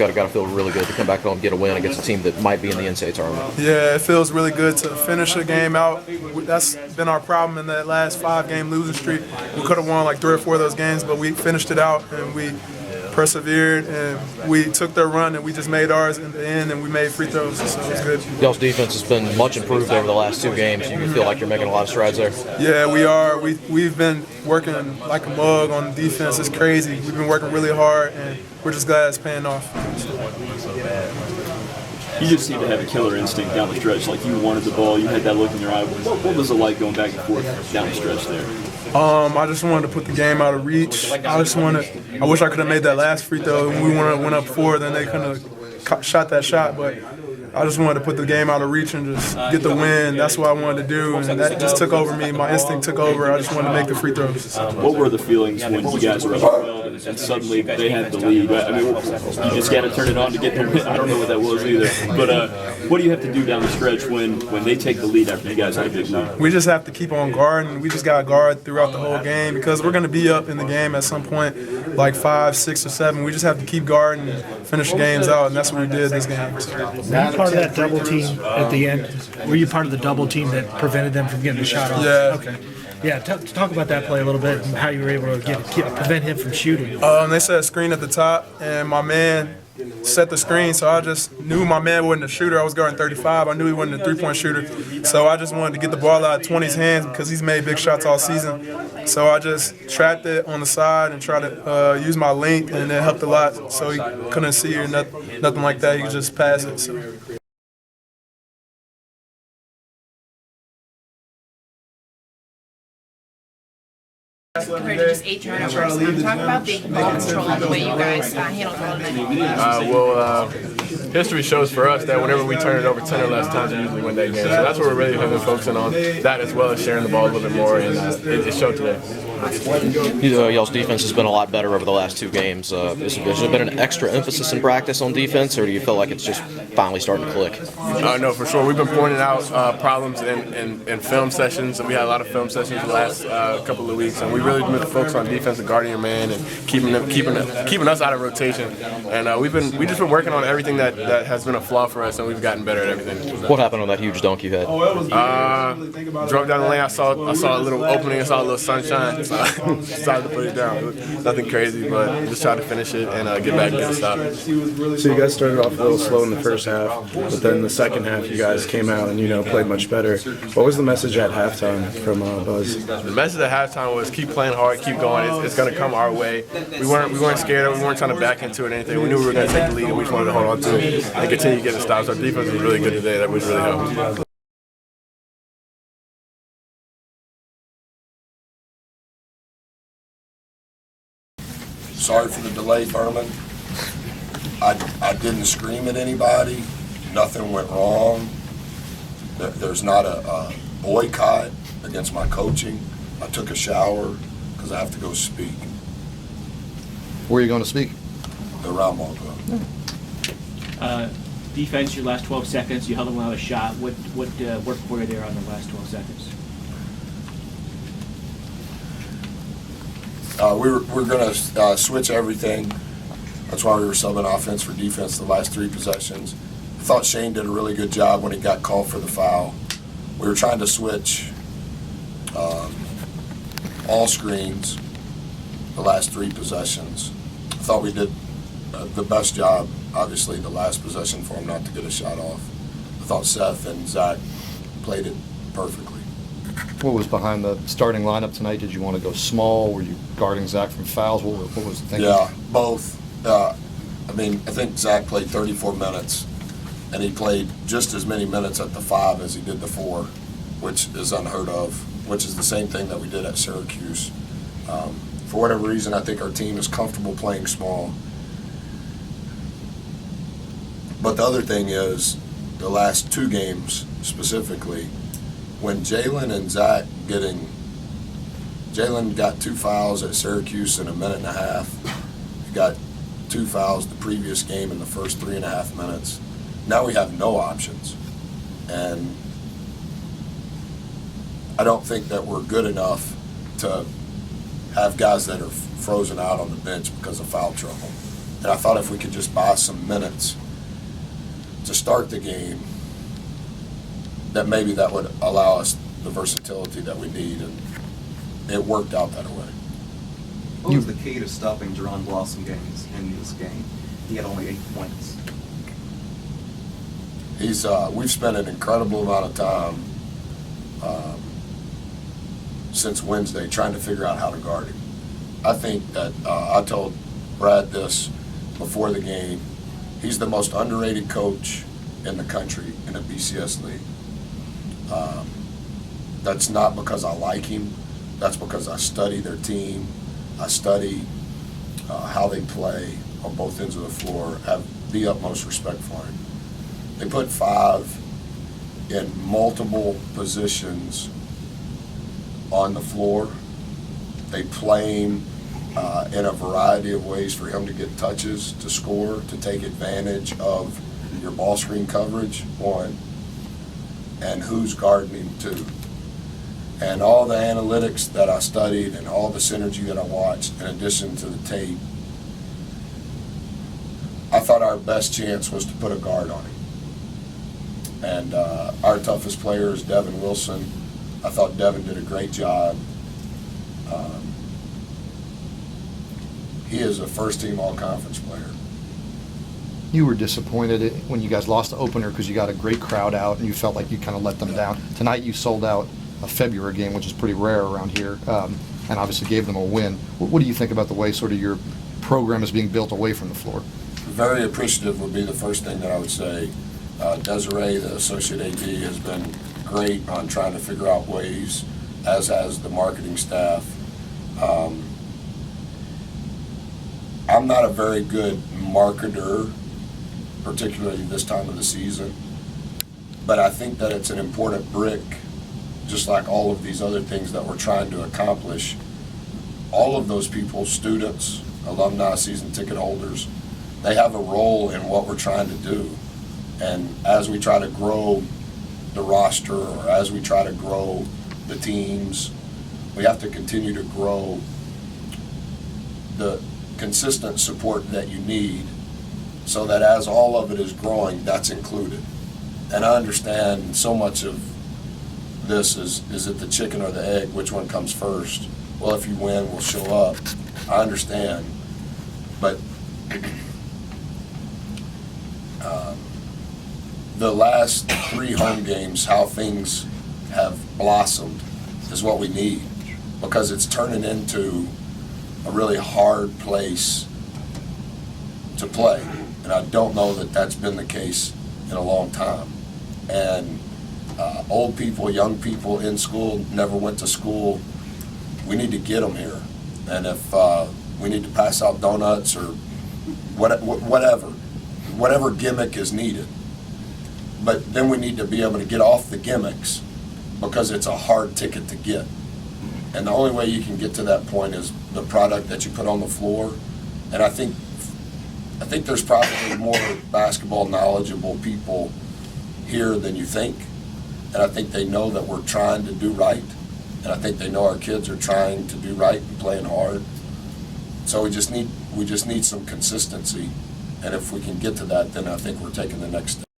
got to feel really good to come back home and get a win against a team that might be in the NCAA tournament. Yeah, it feels really good to finish a game out. That's been our problem in that last 5-game losing streak. We could have won like 3 or 4 of those games, but we finished it out and we persevered and we took their run and we just made ours in the end and we made free throws, so it was good. Y'all's defense has been much improved over the last 2 games. You feel like you're making a lot of strides there? Yeah, we are. We've been working like a mug on defense. It's crazy. We've been working really hard and we're just glad it's paying off. You just seem to have a killer instinct down the stretch. Like you wanted the ball, you had that look in your eye. What was it like going back and forth down the stretch there? I just wanted to put the game out of reach. I wish I could have made that last free throw. When we went up 4, then they couldn't have shot that shot. But I just wanted to put the game out of reach and just get the win. That's what I wanted to do, and that just took over me. My instinct took over. I just wanted to make the free throws. What were the feelings when you guys were up 12 and suddenly they had the lead? I mean, you just got to turn it on to get their win. I don't know what that was either. But what do you have to do down the stretch when they take the lead after you guys have a big lead? We just have to keep on guarding. We just got to guard throughout the whole game because we're going to be up in the game at some point, like 5, 6, or 7. We just have to keep guarding and finish the games out, and that's what we did this game. Were you part of that double team at the end? Were you part of the double team that prevented them from getting a shot off? Yeah. Okay. Yeah, talk about that play a little bit and how you were able to prevent him from shooting. They set a screen at the top, and my man set the screen, so I just knew my man wasn't a shooter. I was guarding 35. I knew he wasn't a three-point shooter, so I just wanted to get the ball out of 20's hands because he's made big shots all season. So I just trapped it on the side and tried to use my length, and it helped a lot. So he couldn't see or nothing like that. He could just pass it. So. Compared to just 8 turnovers. Talk about the ball control and the way you guys handled the tournament. History shows for us that whenever we turn it over 10 or less times, we usually win that game. So that's what we're really have been focusing on, that as well as sharing the ball a little bit more, and it showed today. Y'all's defense has been a lot better over the last 2 games. Has there been an extra emphasis in practice on defense, or do you feel like it's just finally starting to click? No, for sure. We've been pointing out problems in film sessions, and we had a lot of film sessions the last couple of weeks, and we really been focused on defense and guarding your man and keeping us out of rotation. And we've just been working on everything that has been a flaw for us, and we've gotten better at everything. What happened on that huge dunk you had? Drove down the lane. I saw a little opening. I saw a little sunshine. So I decided to put it down. Nothing crazy, but just try to finish it and get back and get a stop. So you guys started off a little slow in the first half, but then the second half you guys came out and played much better. What was the message at halftime from Buzz? The message at halftime was keep playing hard, keep going. It's going to come our way. We weren't scared. We weren't trying to back into it or anything. We knew we were going to take the lead, and we just wanted to hold on to it and continue getting stops. Our defense was really good today. That was really helpful. Sorry for the delay, Furman. I didn't scream at anybody. Nothing went wrong. There's not a boycott against my coaching. I took a shower because I have to go speak. Where are you going to speak? The round ball club. Defense, your last 12 seconds, you held them without a shot. What worked for you there on the last 12 seconds? We're going to switch everything. That's why we were subbing offense for defense the last 3 possessions. I thought Shane did a really good job when he got called for the foul. We were trying to switch all screens the last 3 possessions. I thought we did the best job, obviously, the last possession for him not to get a shot off. I thought Seth and Zach played it perfectly. What was behind the starting lineup tonight? Did you want to go small? Were you guarding Zach from fouls? What was the thinking? Yeah, both. I think Zach played 34 minutes, and he played just as many minutes at the 5 as he did the 4, which is unheard of, which is the same thing that we did at Syracuse. For whatever reason, I think our team is comfortable playing small. But the other thing is, the last 2 games specifically, when Jalen and Zach Jalen got 2 fouls at Syracuse in a minute and a half. He got 2 fouls the previous game in the first 3.5 minutes. Now we have no options. And I don't think that we're good enough to have guys that are frozen out on the bench because of foul trouble. And I thought if we could just buy some minutes to start the game, that maybe that would allow us the versatility that we need, and it worked out that way. What was the key to stopping Jerron Blossom games in this game? He had only 8 points. We've spent an incredible amount of time since Wednesday trying to figure out how to guard him. I think that I told Brad this before the game. He's the most underrated coach in the country in a BCS league. That's not because I like him. That's because I study their team. I study how they play on both ends of the floor. I have the utmost respect for him. They put 5 in multiple positions on the floor. They play him in a variety of ways for him to get touches, to score, to take advantage of your ball screen coverage, 1, and who's guarding him, 2. And all the analytics that I studied and all the synergy that I watched, in addition to the tape, I thought our best chance was to put a guard on him. And our toughest player is Devin Wilson. I thought Devin did a great job. He is a first-team all-conference player. You were disappointed when you guys lost the opener because you got a great crowd out and you felt like you kind of let them down. Tonight you sold out a February game, which is pretty rare around here, and obviously gave them a win. What do you think about the way sort of your program is being built away from the floor? Very appreciative would be the first thing that I would say. Desiree, the associate AD, has been great on trying to figure out ways, as has the marketing staff. I'm not a very good marketer, particularly this time of the season, but I think that it's an important brick, just like all of these other things that we're trying to accomplish. All of those people, students, alumni, season ticket holders, they have a role in what we're trying to do. And as we try to grow the roster, or as we try to grow the teams, we have to continue to grow the consistent support that you need, so that as all of it is growing, that's included. And I understand so much of this is it the chicken or the egg, which one comes first? Well, if you win, we'll show up. I understand, but the last 3 home games, how things have blossomed is what we need, because it's turning into a really hard place to play. And I don't know that that's been the case in a long time. And old people, young people in school, never went to school, we need to get them here. And if we need to pass out donuts or whatever gimmick is needed. But then we need to be able to get off the gimmicks, because it's a hard ticket to get. And the only way you can get to that point is the product that you put on the floor. And I think there's probably more basketball knowledgeable people here than you think. And I think they know that we're trying to do right. And I think they know our kids are trying to do right and playing hard. So we just need some consistency. And if we can get to that, then I think we're taking the next step.